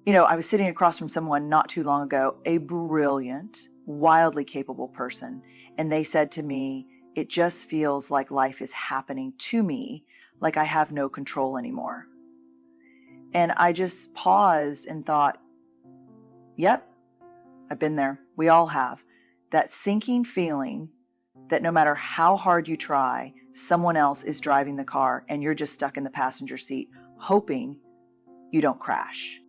I was sitting across from someone not too long ago, a brilliant, wildly capable person, and they said to me, it just feels like life is happening to me, like I have no control anymore. And I just paused and thought, yep, I've been there. We all have. That sinking feeling that no matter how hard you try, someone else is driving the car and you're just stuck in the passenger seat, hoping you don't crash.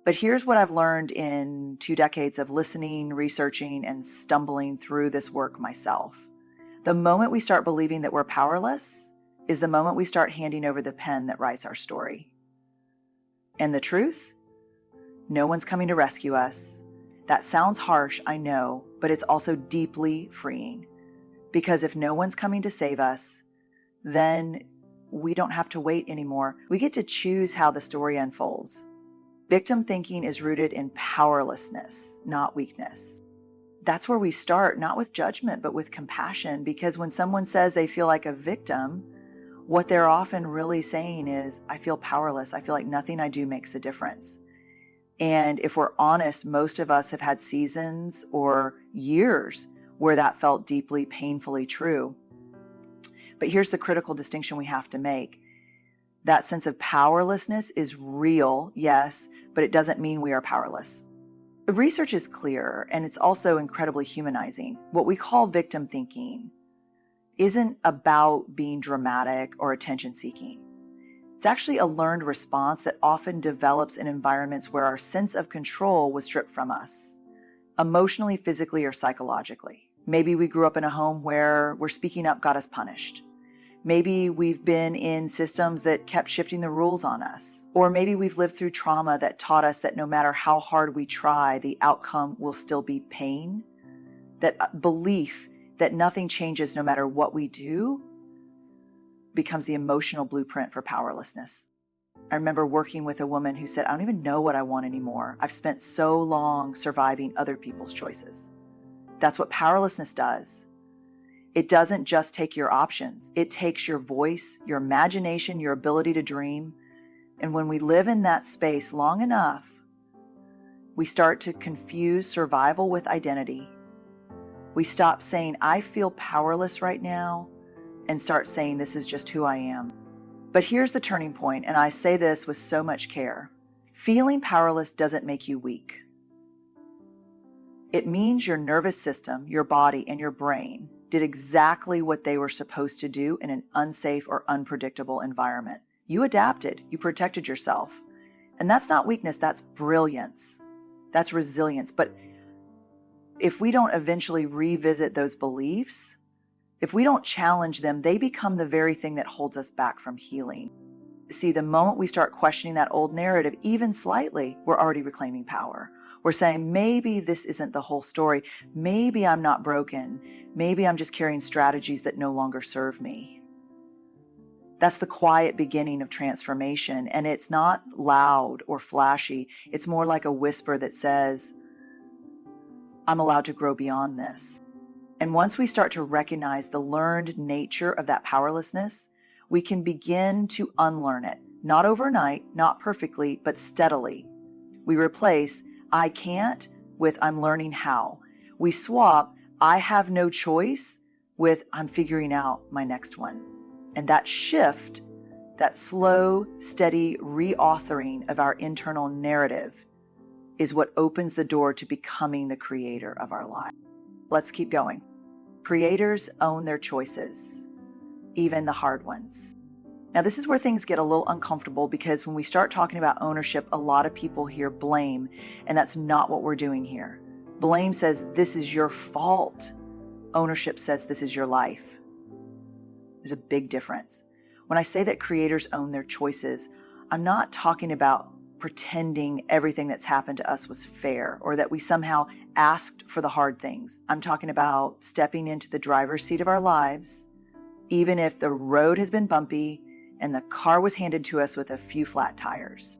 But here's what I've learned in 2 decades of listening, researching, and stumbling through this work myself. The moment we start believing that we're powerless is the moment we start handing over the pen that writes our story. And the truth? No one's coming to rescue us. That sounds harsh, I know, but it's also deeply freeing. Because if no one's coming to save us, then we don't have to wait anymore. We get to choose how the story unfolds. Victim thinking is rooted in powerlessness, not weakness. That's where we start, not with judgment, but with compassion, because when someone says they feel like a victim, what they're often really saying is, I feel powerless. I feel like nothing I do makes a difference. And if we're honest, most of us have had seasons or years where that felt deeply, painfully true. But here's the critical distinction we have to make. That sense of powerlessness is real, yes, but it doesn't mean we are powerless. The research is clear, and it's also incredibly humanizing. What we call victim thinking isn't about being dramatic or attention-seeking. It's actually a learned response that often develops in environments where our sense of control was stripped from us, emotionally, physically, or psychologically. Maybe we grew up in a home where speaking up got us punished. Maybe we've been in systems that kept shifting the rules on us. Or maybe we've lived through trauma that taught us that no matter how hard we try, the outcome will still be pain. That belief that nothing changes no matter what we do becomes the emotional blueprint for powerlessness. I remember working with a woman who said, I don't even know what I want anymore. I've spent so long surviving other people's choices. That's what powerlessness does. It doesn't just take your options. It takes your voice, your imagination, your ability to dream. And when we live in that space long enough, we start to confuse survival with identity. We stop saying, I feel powerless right now, and start saying, this is just who I am. But here's the turning point, and I say this with so much care. Feeling powerless doesn't make you weak. It means your nervous system, your body, and your brain did exactly what they were supposed to do in an unsafe or unpredictable environment. You adapted, you protected yourself. And that's not weakness, that's brilliance. That's resilience. But if we don't eventually revisit those beliefs, if we don't challenge them, they become the very thing that holds us back from healing. See, the moment we start questioning that old narrative, even slightly, we're already reclaiming power. We're saying, maybe this isn't the whole story. Maybe I'm not broken. Maybe I'm just carrying strategies that no longer serve me. That's the quiet beginning of transformation. And it's not loud or flashy. It's more like a whisper that says, I'm allowed to grow beyond this. And once we start to recognize the learned nature of that powerlessness, we can begin to unlearn it. Not overnight, not perfectly, but steadily. We replace I can't with I'm learning how. We swap I have no choice with I'm figuring out my next one. And that shift, that slow, steady reauthoring of our internal narrative is what opens the door to becoming the creator of our life. Let's keep going. Creators own their choices, even the hard ones. Now, this is where things get a little uncomfortable because when we start talking about ownership, a lot of people hear blame, and that's not what we're doing here. Blame says, this is your fault. Ownership says, this is your life. There's a big difference. When I say that creators own their choices, I'm not talking about pretending everything that's happened to us was fair or that we somehow asked for the hard things. I'm talking about stepping into the driver's seat of our lives, even if the road has been bumpy and the car was handed to us with a few flat tires.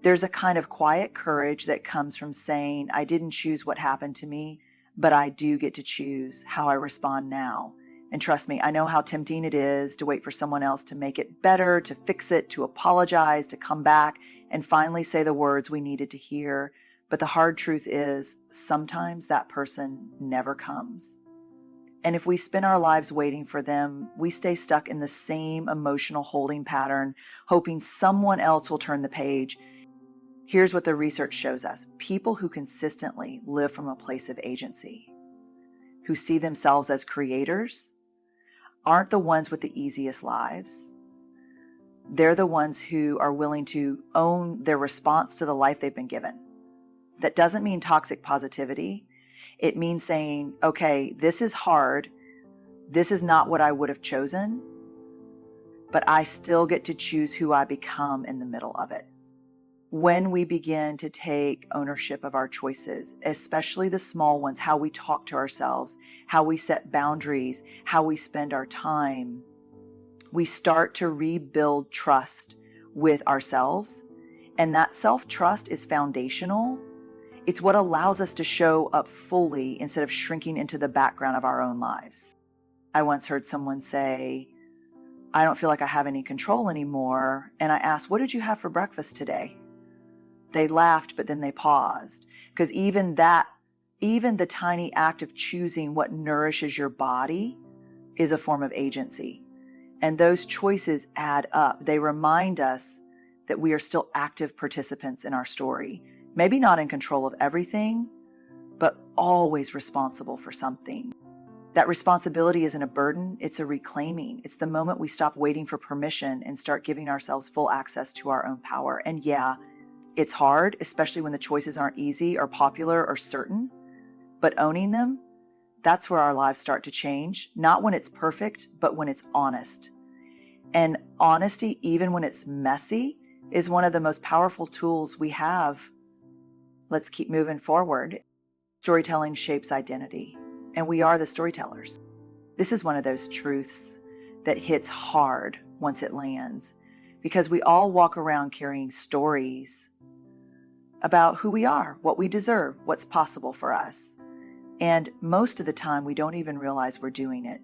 There's a kind of quiet courage that comes from saying, I didn't choose what happened to me, but I do get to choose how I respond now. And trust me, I know how tempting it is to wait for someone else to make it better, to fix it, to apologize, to come back and finally say the words we needed to hear. But the hard truth is, sometimes that person never comes. And if we spend our lives waiting for them, we stay stuck in the same emotional holding pattern, hoping someone else will turn the page. Here's what the research shows us. People who consistently live from a place of agency, who see themselves as creators, aren't the ones with the easiest lives. They're the ones who are willing to own their response to the life they've been given. That doesn't mean toxic positivity. It means saying, okay, this is hard. This is not what I would have chosen, but I still get to choose who I become in the middle of it. When we begin to take ownership of our choices, especially the small ones, how we talk to ourselves, how we set boundaries, how we spend our time, we start to rebuild trust with ourselves. And that self-trust is foundational. It's what allows us to show up fully instead of shrinking into the background of our own lives. I once heard someone say, I don't feel like I have any control anymore. And I asked, what did you have for breakfast today? They laughed, but then they paused. Because even the tiny act of choosing what nourishes your body is a form of agency. And those choices add up. They remind us that we are still active participants in our story. Maybe not in control of everything, but always responsible for something. That responsibility isn't a burden, it's a reclaiming. It's the moment we stop waiting for permission and start giving ourselves full access to our own power. And yeah, it's hard, especially when the choices aren't easy or popular or certain, but owning them, that's where our lives start to change. Not when it's perfect, but when it's honest. And honesty, even when it's messy, is one of the most powerful tools we have. Let's keep moving forward. Storytelling shapes identity, and we are the storytellers. This is one of those truths that hits hard once it lands, because we all walk around carrying stories about who we are, what we deserve, what's possible for us. And most of the time, we don't even realize we're doing it.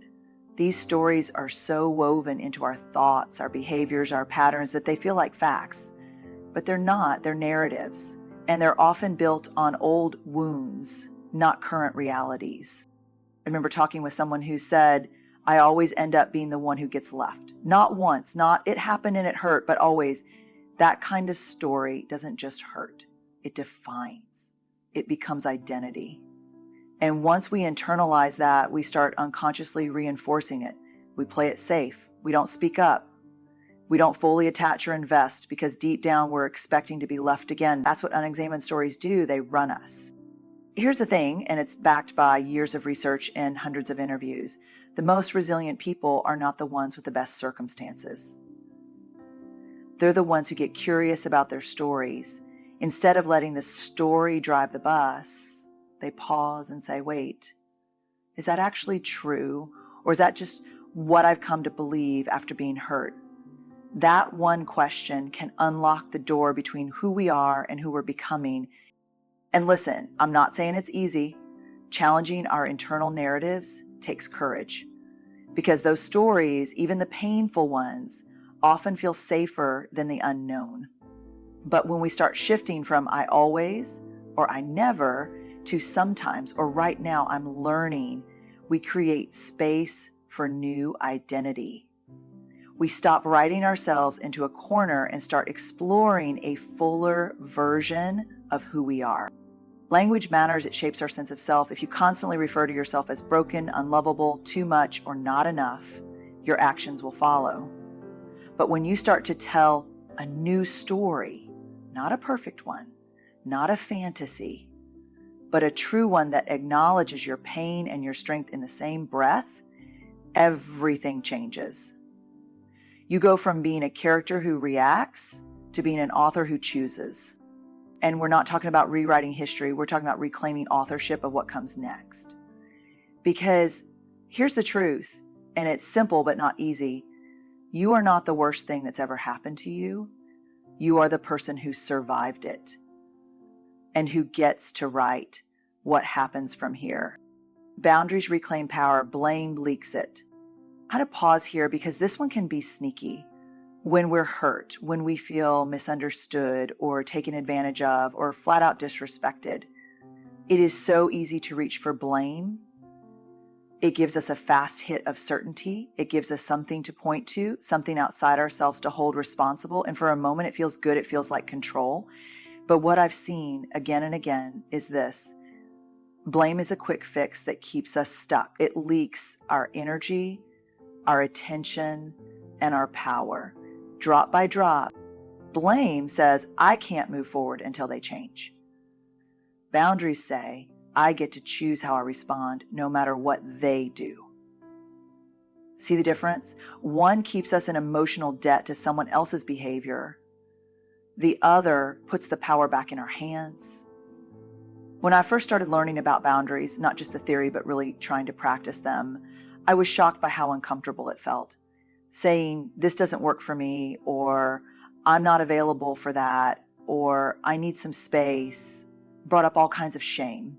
These stories are so woven into our thoughts, our behaviors, our patterns that they feel like facts. But they're not, they're narratives. And they're often built on old wounds, not current realities. I remember talking with someone who said, I always end up being the one who gets left. Not once, not it happened and it hurt, but always. That kind of story doesn't just hurt, it defines. It becomes identity. And once we internalize that, we start unconsciously reinforcing it. We play it safe. We don't speak up. We don't fully attach or invest because deep down we're expecting to be left again. That's what unexamined stories do. They run us. Here's the thing, and it's backed by years of research and hundreds of interviews. The most resilient people are not the ones with the best circumstances. They're the ones who get curious about their stories. Instead of letting the story drive the bus, they pause and say, wait, is that actually true? Or is that just what I've come to believe after being hurt? That one question can unlock the door between who we are and who we're becoming. And listen, I'm not saying it's easy. Challenging our internal narratives takes courage, because those stories, even the painful ones, often feel safer than the unknown. But when we start shifting from I always or I never to sometimes or right now I'm learning, we create space for new identity. We stop writing ourselves into a corner and start exploring a fuller version of who we are. Language matters. It shapes our sense of self. If you constantly refer to yourself as broken, unlovable, too much, or not enough, your actions will follow. But when you start to tell a new story, not a perfect one, not a fantasy, but a true one that acknowledges your pain and your strength in the same breath, everything changes. You go from being a character who reacts to being an author who chooses. And we're not talking about rewriting history. We're talking about reclaiming authorship of what comes next. Because here's the truth, and it's simple but not easy. You are not the worst thing that's ever happened to you. You are the person who survived it and who gets to write what happens from here. Boundaries reclaim power, blame leaks it. I had to pause here because this one can be sneaky. When we're hurt, when we feel misunderstood or taken advantage of or flat out disrespected, it is so easy to reach for blame. It gives us a fast hit of certainty. It gives us something to point to, something outside ourselves to hold responsible. And for a moment, it feels good. It feels like control. But what I've seen again and again is this. Blame is a quick fix that keeps us stuck. It leaks our energy, our attention, and our power. Drop by drop. Blame says, I can't move forward until they change. Boundaries say, I get to choose how I respond no matter what they do. See the difference? One keeps us in emotional debt to someone else's behavior. The other puts the power back in our hands. When I first started learning about boundaries, not just the theory, but really trying to practice them, I was shocked by how uncomfortable it felt. Saying, this doesn't work for me, or I'm not available for that, or I need some space, brought up all kinds of shame.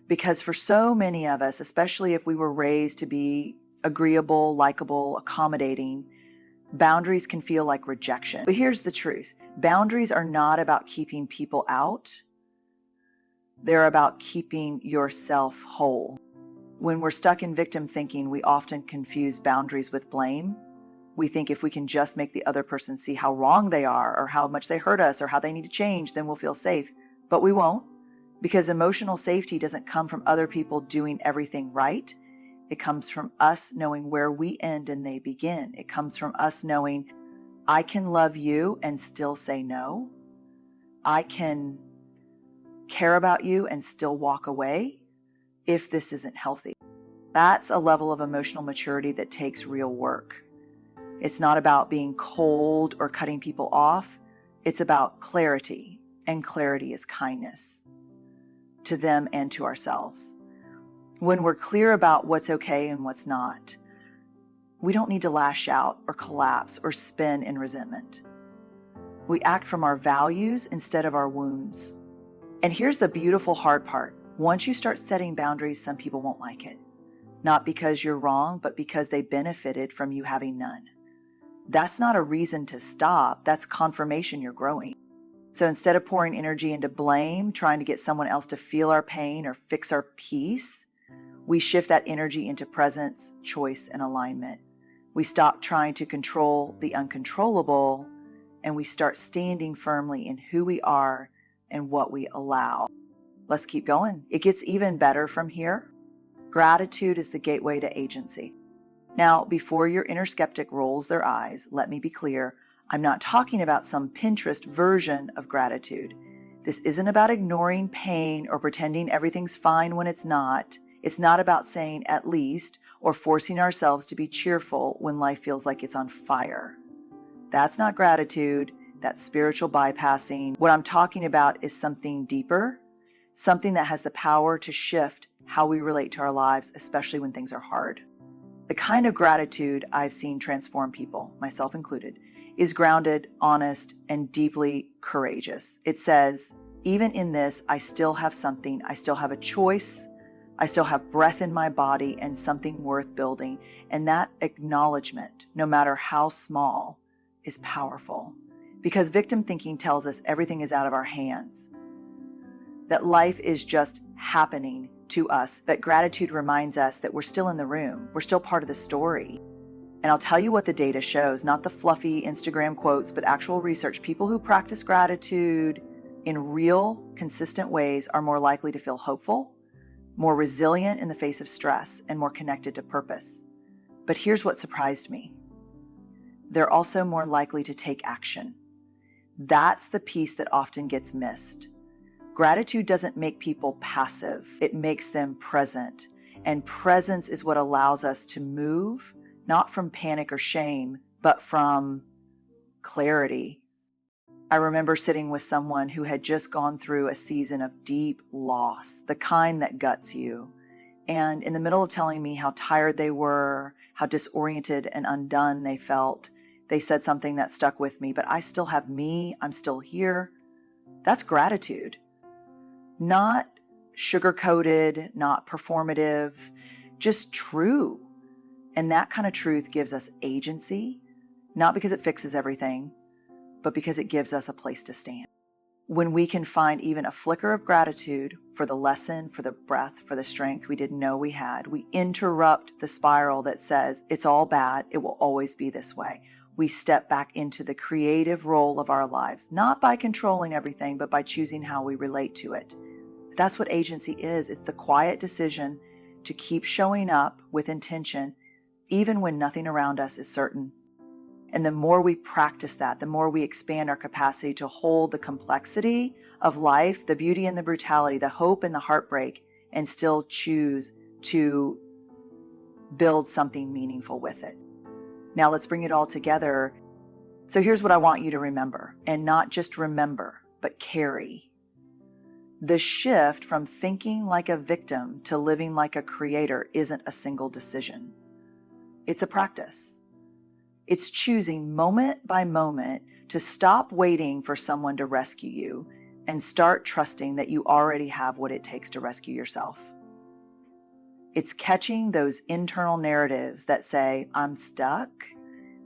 Because for so many of us, especially if we were raised to be agreeable, likable, accommodating, boundaries can feel like rejection. But here's the truth. Boundaries are not about keeping people out. They're about keeping yourself whole. When we're stuck in victim thinking, we often confuse boundaries with blame. We think if we can just make the other person see how wrong they are, or how much they hurt us, or how they need to change, then we'll feel safe. But we won't. Because emotional safety doesn't come from other people doing everything right. It comes from us knowing where we end and they begin. It comes from us knowing, I can love you and still say no. I can care about you and still walk away if this isn't healthy. That's a level of emotional maturity that takes real work. It's not about being cold or cutting people off. It's about clarity, and clarity is kindness to them and to ourselves. When we're clear about what's okay and what's not, we don't need to lash out or collapse or spin in resentment. We act from our values instead of our wounds. And here's the beautiful hard part. Once you start setting boundaries, some people won't like it. Not because you're wrong, but because they benefited from you having none. That's not a reason to stop. That's confirmation you're growing. So instead of pouring energy into blame, trying to get someone else to feel our pain or fix our peace, we shift that energy into presence, choice, and alignment. We stop trying to control the uncontrollable, and we start standing firmly in who we are and what we allow. Let's keep going. It gets even better from here. Gratitude is the gateway to agency. Now, before your inner skeptic rolls their eyes, let me be clear. I'm not talking about some Pinterest version of gratitude. This isn't about ignoring pain or pretending everything's fine when it's not. It's not about saying at least or forcing ourselves to be cheerful when life feels like it's on fire. That's not gratitude. That's spiritual bypassing. What I'm talking about is something deeper, something that has the power to shift how we relate to our lives, especially when things are hard. The kind of gratitude I've seen transform people, myself included, is grounded, honest, and deeply courageous. It says, even in this, I still have something. I still have a choice. I still have breath in my body and something worth building. And that acknowledgement, no matter how small, is powerful. Because victim thinking tells us everything is out of our hands, that life is just happening to us. But gratitude reminds us that we're still in the room. We're still part of the story. And I'll tell you what the data shows, not the fluffy Instagram quotes, but actual research. People who practice gratitude in real, consistent ways are more likely to feel hopeful, more resilient in the face of stress, and more connected to purpose. But here's what surprised me. They're also more likely to take action. That's the piece that often gets missed. Gratitude doesn't make people passive. It makes them present. And presence is what allows us to move, not from panic or shame, but from clarity. I remember sitting with someone who had just gone through a season of deep loss, the kind that guts you. And in the middle of telling me how tired they were, how disoriented and undone they felt, they said something that stuck with me, but I still have me, I'm still here. That's gratitude. Not sugar-coated, not performative, just true. And that kind of truth gives us agency not because it fixes everything, but because it gives us a place to stand. When we can find even a flicker of gratitude for the lesson, for the breath, for the strength we didn't know we had, we interrupt the spiral that says it's all bad, it will always be this way. We step back into the creative role of our lives, not by controlling everything, but by choosing how we relate to it. That's what agency is. It's the quiet decision to keep showing up with intention, even when nothing around us is certain. And the more we practice that, the more we expand our capacity to hold the complexity of life, the beauty and the brutality, the hope and the heartbreak, and still choose to build something meaningful with it. Now let's bring it all together. So here's what I want you to remember, and not just remember, but carry. The shift from thinking like a victim to living like a creator isn't a single decision. It's a practice. It's choosing moment by moment to stop waiting for someone to rescue you and start trusting that you already have what it takes to rescue yourself. It's catching those internal narratives that say, I'm stuck,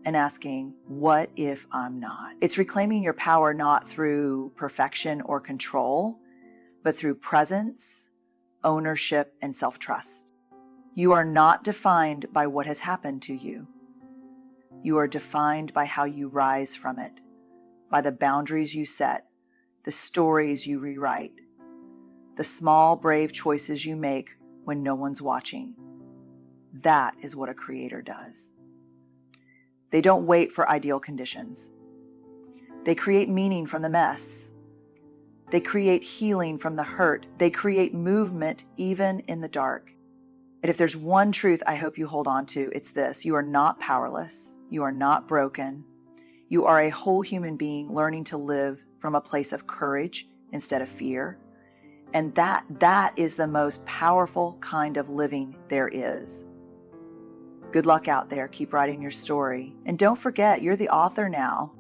and asking, what if I'm not? It's reclaiming your power not through perfection or control, but through presence, ownership, and self-trust. You are not defined by what has happened to you. You are defined by how you rise from it, by the boundaries you set, the stories you rewrite, the small, brave choices you make when no one's watching. That is what a creator does. They don't wait for ideal conditions. They create meaning from the mess. They create healing from the hurt. They create movement even in the dark. And if there's one truth I hope you hold on to, it's this: you are not powerless. You are not broken. You are a whole human being learning to live from a place of courage instead of fear. And that is the most powerful kind of living there is. Good luck out there. Keep writing your story. And don't forget, you're the author now.